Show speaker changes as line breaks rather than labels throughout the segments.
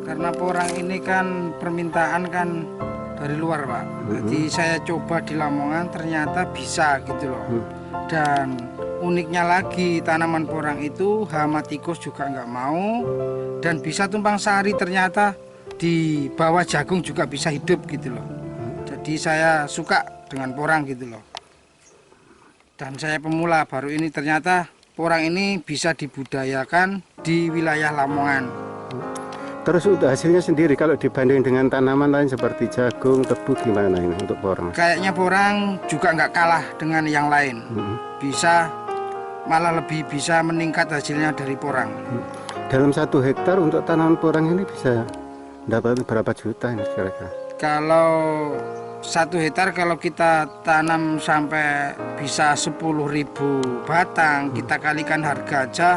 Karena porang ini kan permintaan kan dari luar, Pak. Jadi saya coba di Lamongan ternyata bisa gitu loh. Dan uniknya lagi tanaman porang itu hama tikus juga nggak mau, dan bisa tumpang sari, ternyata di bawah jagung juga bisa hidup gitu loh. Jadi saya suka dengan porang gitu loh. Dan saya pemula baru ini ternyata porang ini bisa dibudayakan di wilayah Lamongan.
Terus untuk hasilnya sendiri kalau dibanding dengan tanaman lain seperti jagung, tebu, gimana ini untuk porang?
Kayaknya porang juga nggak kalah dengan yang lain. Bisa malah lebih bisa meningkat hasilnya dari porang.
Dalam 1 hektar untuk tanaman porang ini bisa dapat berapa juta ini kira-kira?
Kalau 1 hektar kalau kita tanam sampai bisa 10.000 batang, kita kalikan harga aja,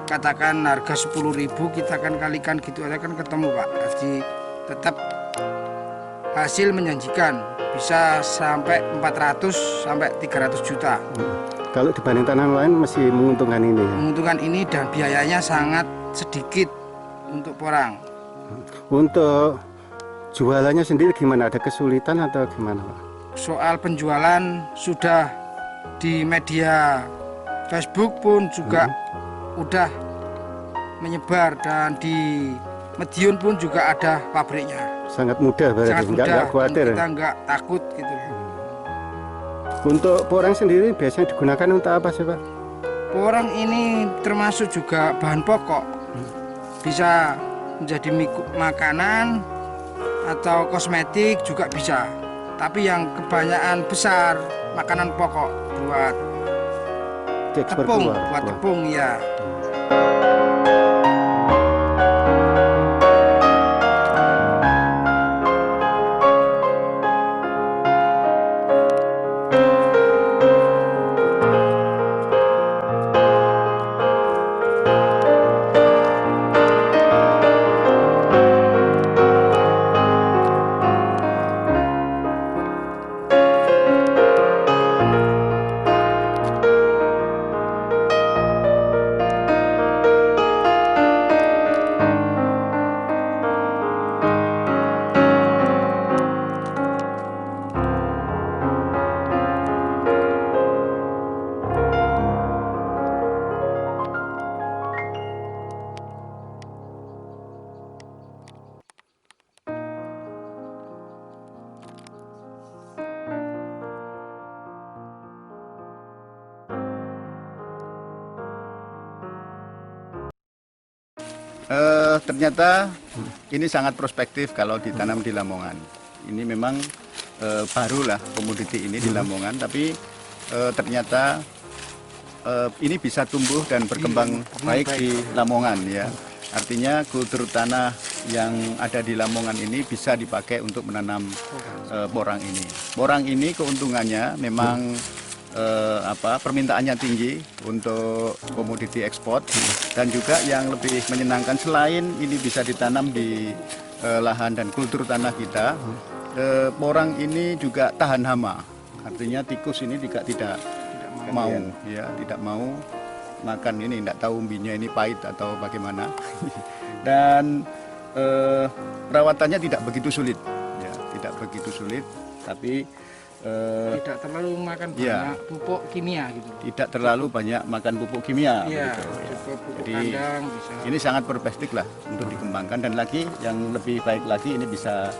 katakan harga 10.000, kita akan kalikan gitu aja kan ketemu, Pak. Jadi tetap hasil menjanjikan, bisa sampai 400 sampai 300 juta.
Kalau dibanding tanaman lain masih menguntungkan ini ya?
Menguntungkan ini dan biayanya sangat sedikit untuk porang.
Untuk jualannya sendiri gimana? Ada kesulitan atau gimana, Pak?
Soal penjualan sudah di media Facebook pun juga udah menyebar, dan di Medion pun juga ada pabriknya.
Sangat mudah berarti,
Sangat mudah,
nggak khawatir.
kita nggak takut gitu.
Untuk porang sendiri biasanya digunakan untuk apa sih, Pak?
Porang ini termasuk juga bahan pokok, bisa menjadi makanan atau kosmetik juga bisa. Tapi yang kebanyakan besar makanan pokok buat
Diekspor
tepung,
keluar.
buat tepung ya.
Ternyata ini sangat prospektif kalau ditanam di Lamongan. Ini memang barulah komoditi ini di Lamongan, tapi ternyata ini bisa tumbuh dan berkembang baik di Lamongan ya. Artinya kultur tanah yang ada di Lamongan ini bisa dipakai untuk menanam porang ini. Porang ini keuntungannya memang permintaannya tinggi untuk komoditi ekspor, dan juga yang lebih menyenangkan selain ini bisa ditanam di lahan dan kultur tanah kita, porang ini juga tahan hama. Artinya tikus ini juga tidak mau ya, tidak mau makan ini, tidak tahu umbinya ini pahit atau bagaimana. Dan perawatannya tidak begitu sulit ya, tidak begitu sulit, tapi
tidak terlalu makan banyak pupuk kimia gitu.
Tidak terlalu banyak makan pupuk kimia.
Iya,
gitu, ya.
pupuk
Jadi
kandang bisa.
ini sangat prospektif lah untuk dikembangkan, dan lagi yang lebih baik lagi ini bisa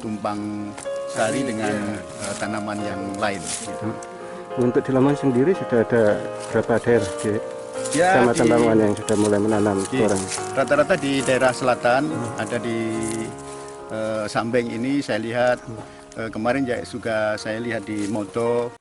tumpang sari dengan tanaman yang lain. Gitu.
Untuk di Lamongan sendiri sudah ada berapa daerah di kecamatan Lamongan yang sudah mulai menanam porang?
Rata-rata di daerah selatan, ada di Sambeng ini saya lihat, kemarin juga saya lihat di Moto.